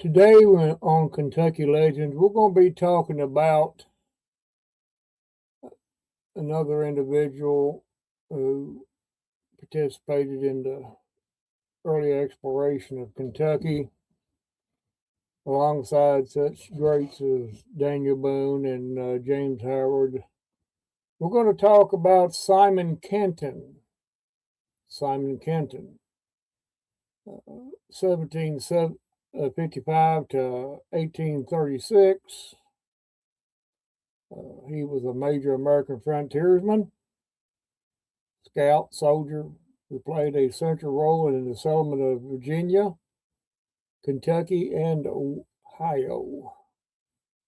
Today on Kentucky Legends, we're going to be talking about another individual who participated in the early exploration of Kentucky alongside such greats as Daniel Boone and James Howard. We're going to talk about Simon Kenton. Simon Kenton, 1755 to 1836. He was a major American frontiersman, scout, soldier, who played a central role in the settlement of Virginia, Kentucky, and Ohio.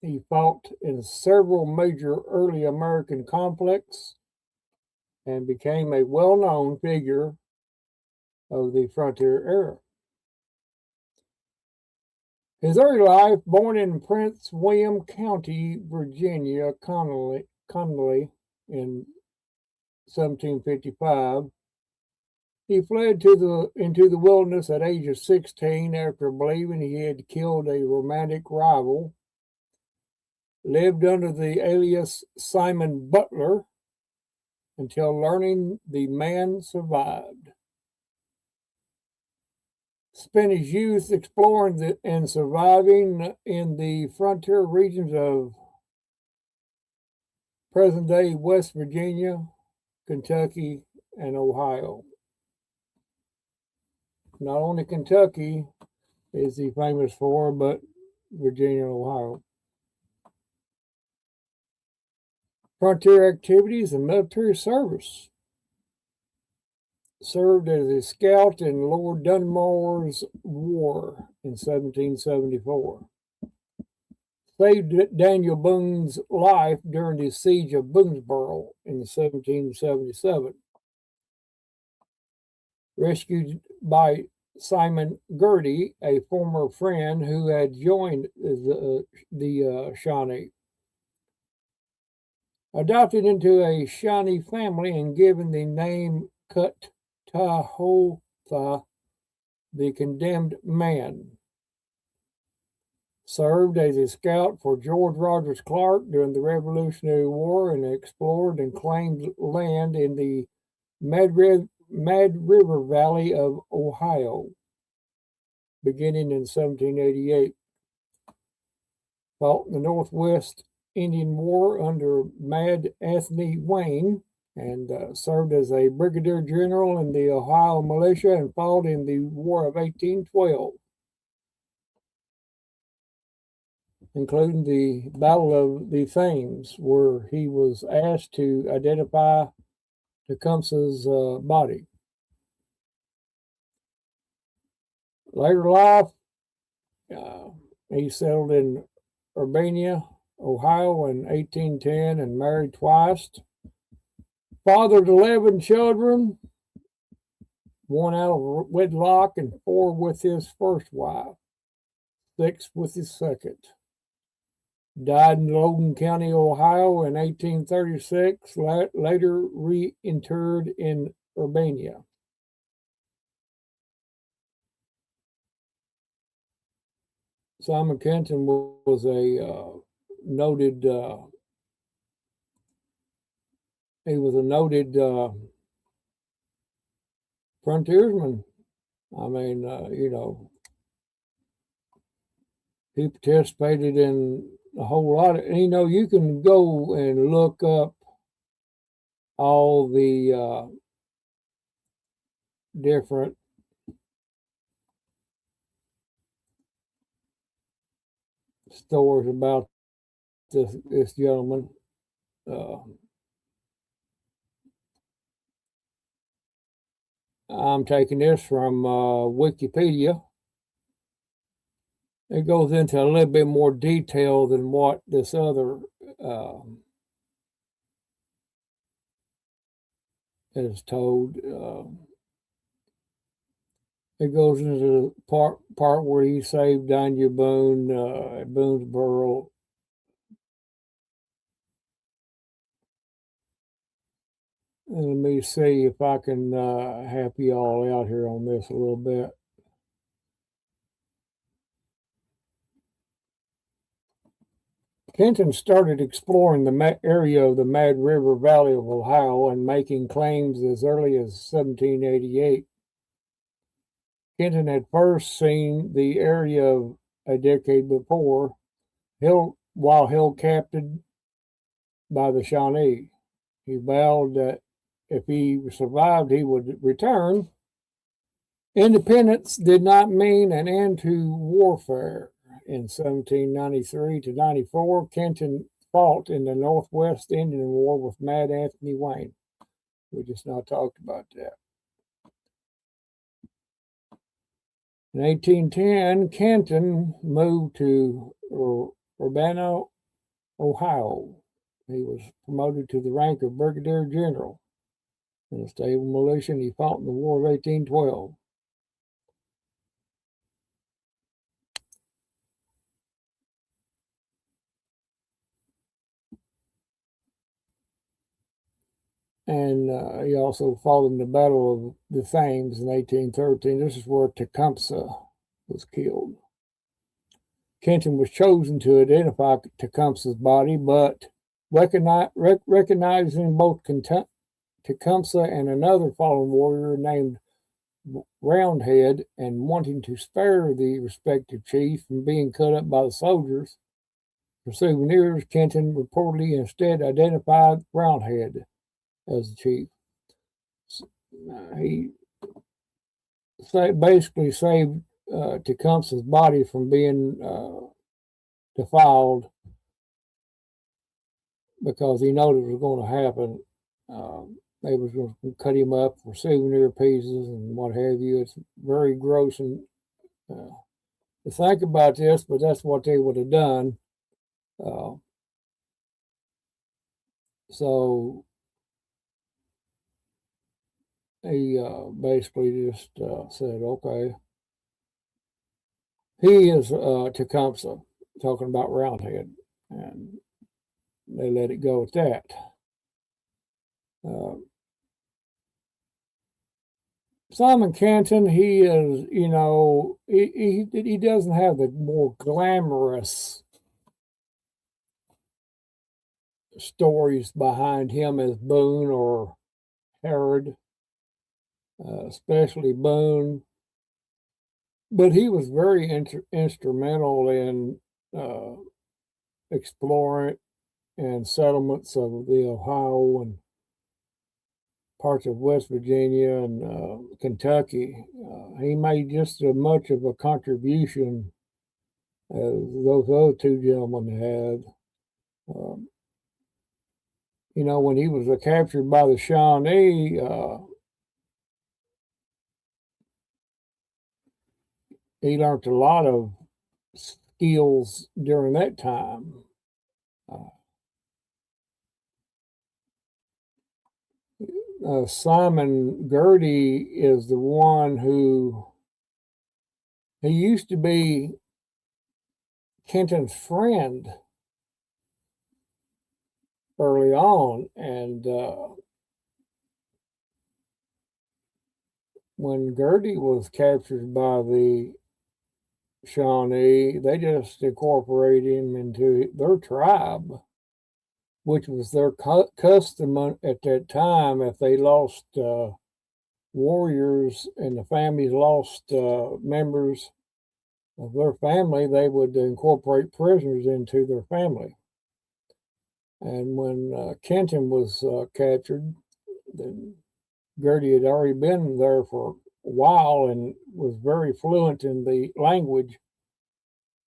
He fought in several major early American conflicts and became a well-known figure of the frontier era. His early life, born in Prince William County, Virginia, Connally in 1755, he fled into the wilderness at age of 16 after believing he had killed a romantic rival, lived under the alias Simon Butler until learning the man survived. Spent his youth exploring and surviving in the frontier regions of present-day West Virginia, Kentucky, and Ohio. Not only Kentucky is he famous for, but Virginia and Ohio. Frontier activities and military service. Served as a scout in Lord Dunmore's War in 1774. Saved Daniel Boone's life during the siege of Boonesboro in 1777. Rescued by Simon Girty, a former friend who had joined the Shawnee. Adopted into a Shawnee family and given the name Cuttahoga, the condemned man. Served as a scout for George Rogers Clark during the Revolutionary War and explored and claimed land in the Mad River Valley of Ohio, beginning in 1788. Fought in the Northwest Indian War under Mad Anthony Wayne and served as a brigadier general in the Ohio militia and fought in the War of 1812, including the Battle of the Thames, where he was asked to identify Tecumseh's body. Later life, he settled in Urbana, Ohio in 1810 and married twice. Fathered 11 children, 1 out of wedlock and 4 with his first wife, 6 with his second. Died in Logan County, Ohio in 1836, later reinterred in Urbana. Simon Kenton was a noted frontiersman. I mean, he participated in a whole lot of, you can go and look up all the different stories about this gentleman. I'm taking this from Wikipedia. It goes into a little bit more detail than what this other is told. It goes into the part where he saved Daniel Boone at Boonesboro. And let me see if I can help you all out here on this a little bit. Kenton started exploring the area of the Mad River Valley of Ohio and making claims as early as 1788. Kenton had first seen the area a decade before, while held captive by the Shawnee. He vowed that if he survived, he would return. Independence did not mean an end to warfare. In 1793 to 94, Kenton fought in the Northwest Indian War with Mad Anthony Wayne. We just now talked about that. In 1810, Kenton moved to Urbana, Ohio. He was promoted to the rank of brigadier general. In the stable militia, and he fought in the War of 1812. And he also fought in the Battle of the Thames in 1813. This is where Tecumseh was killed. Kenton was chosen to identify Tecumseh's body, but recognizing both Tecumseh and another fallen warrior named Roundhead, and wanting to spare the respective chief from being cut up by the soldiers for souvenirs, Kenton reportedly instead identified Roundhead as the chief. He basically saved Tecumseh's body from being defiled because he knew it was going to happen. They was going to cut him up for souvenir pieces and what have you. It's very gross and to think about this, but that's what they would have done. So he basically just said, okay. He is Tecumseh, talking about Roundhead, and they let it go at that. Simon Kenton, he is, he doesn't have the more glamorous stories behind him as Boone or Herod, especially Boone. But he was very instrumental in exploring and settlements of the Ohio and parts of West Virginia and Kentucky. He made just as much of a contribution as those other two gentlemen had. When he was captured by the Shawnee, he learned a lot of skills during that time. Simon Girty is the one who he used to be Kenton's friend early on, and when Girty was captured by the Shawnee, they just incorporated him into their tribe, which was their custom at that time. If they lost warriors and the families lost members of their family, they would incorporate prisoners into their family. And when Kenton was captured, then Girty had already been there for a while and was very fluent in the language.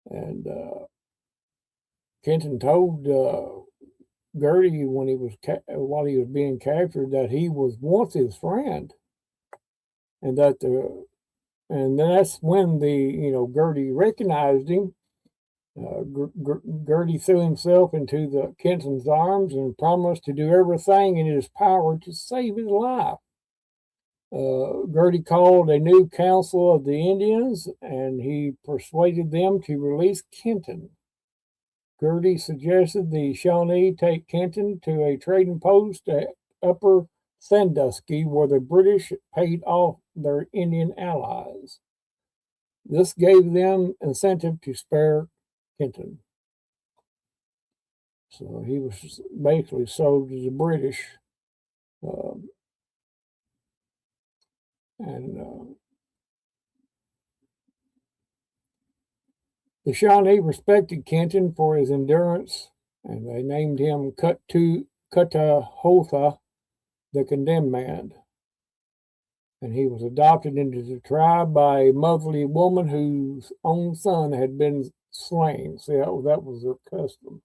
And Kenton told Girty when while he was being captured that he was once his friend, and and that's when Girty recognized him. Girty threw himself into the Kenton's arms and promised to do everything in his power to save his life. Girty called a new council of the Indians, and he persuaded them to release Kenton. Girty suggested the Shawnee take Kenton to a trading post at Upper Sandusky, where the British paid off their Indian allies. This gave them incentive to spare Kenton. So he was basically sold to the British. And the Shawnee respected Kenton for his endurance, and they named him Cuttahotha, the Condemned Man. And he was adopted into the tribe by a motherly woman whose own son had been slain. See, that was their custom.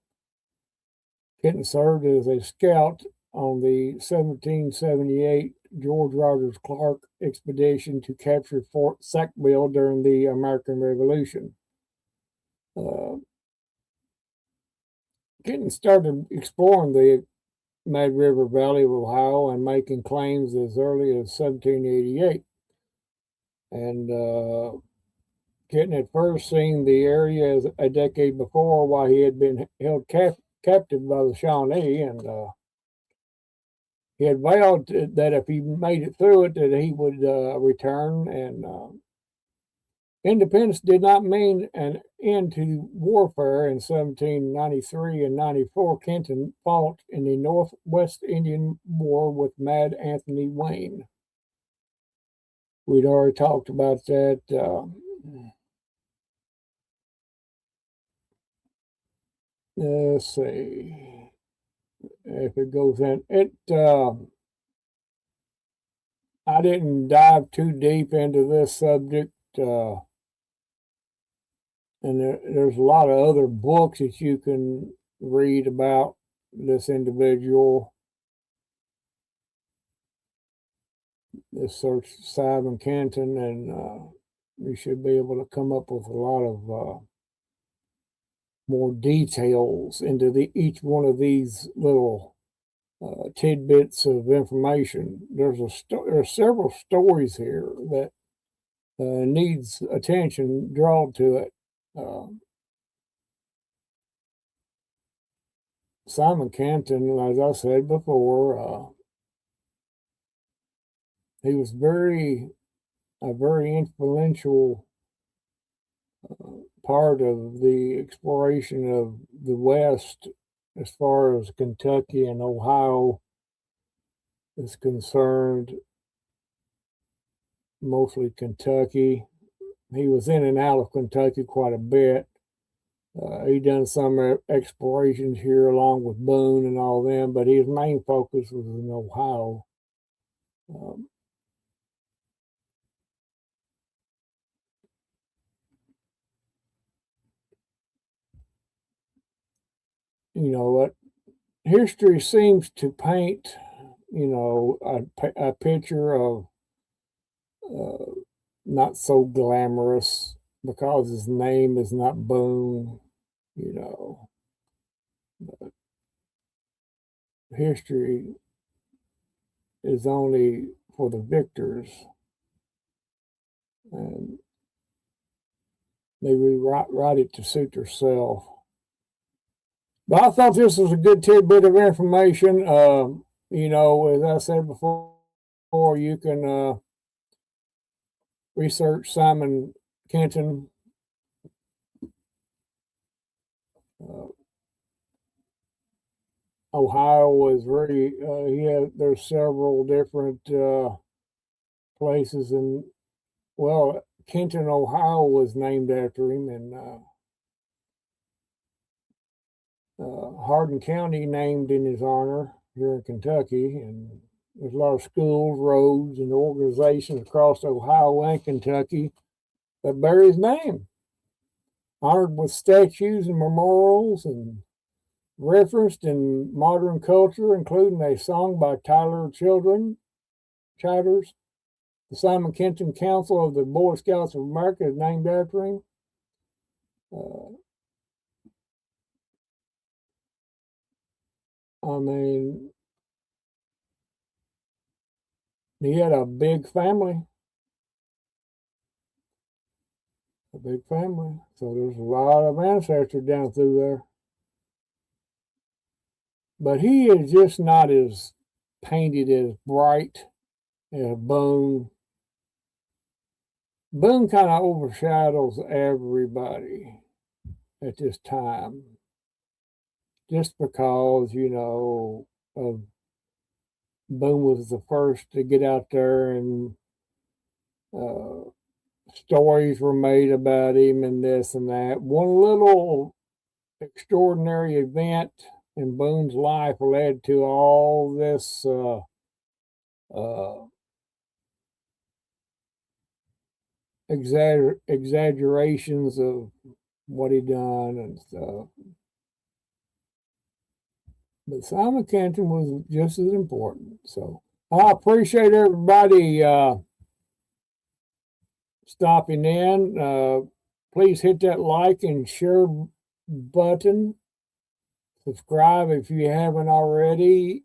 Kenton served as a scout on the 1778 George Rogers Clark expedition to capture Fort Sackville during the American Revolution. Kenton started exploring the Mad River Valley of Ohio and making claims as early as 1788. And Kenton had first seen the area a decade before while he had been held captive by the Shawnee, and he had vowed that if he made it through it, that he would return. And independence did not mean an end to warfare. In 1793 and 94, Kenton fought in the Northwest Indian War with Mad Anthony Wayne. We'd already talked about that. Let's see if it goes in. I didn't dive too deep into this subject. And there's a lot of other books that you can read about this individual. Just search Simon Kenton, and you should be able to come up with a lot of more details into each one of these little tidbits of information. There's several stories here that needs attention drawn to it. Simon Kenton, as I said before, he was a very influential part of the exploration of the West as far as Kentucky and Ohio is concerned, mostly Kentucky. He was in and out of Kentucky quite a bit. He done some explorations here along with Boone and all them, but his main focus was in Ohio. You know what? History seems to paint, a picture of not so glamorous because his name is not Boone, But history is only for the victors, and they rewrite it to suit themselves. But I thought this was a good tidbit of information. As I said before, you can research Simon Kenton. Ohio was very, there's several different places, and Kenton, Ohio was named after him, and Hardin County named in his honor here in Kentucky, and there's a lot of schools, roads, and organizations across Ohio and Kentucky that bear his name, honored with statues and memorials and referenced in modern culture, including a song by Tyler Chatters. The Simon Kenton Council of the Boy Scouts of America is named after him. He had a big family. So there's a lot of ancestors down through there. But he is just not as painted as bright as Boone. Boone kind of overshadows everybody at this time. just because, you know, of Boone was the first to get out there, and uh, stories were made about him and this and that. One little extraordinary event in Boone's life led to all this uh, exaggerations of what he done and stuff. But Simon Kenton was just as important. So I appreciate everybody stopping in. Please hit that like and share button. Subscribe if you haven't already.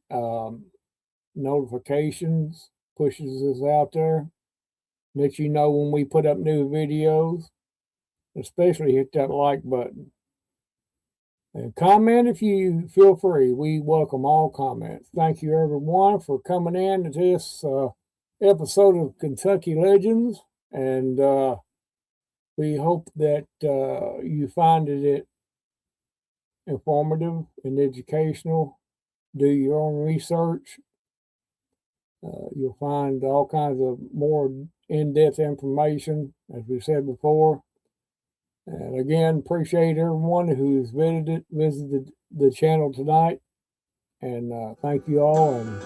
Notifications pushes us out there. Let you know when we put up new videos. Especially hit that like button. And comment if you feel free. We welcome all comments. Thank you, everyone, for coming in to this episode of Kentucky Legends. And we hope that you find it informative and educational. Do your own research. You'll find all kinds of more in-depth information, as we said before. And again, appreciate everyone who's visited the channel tonight. And thank you all, and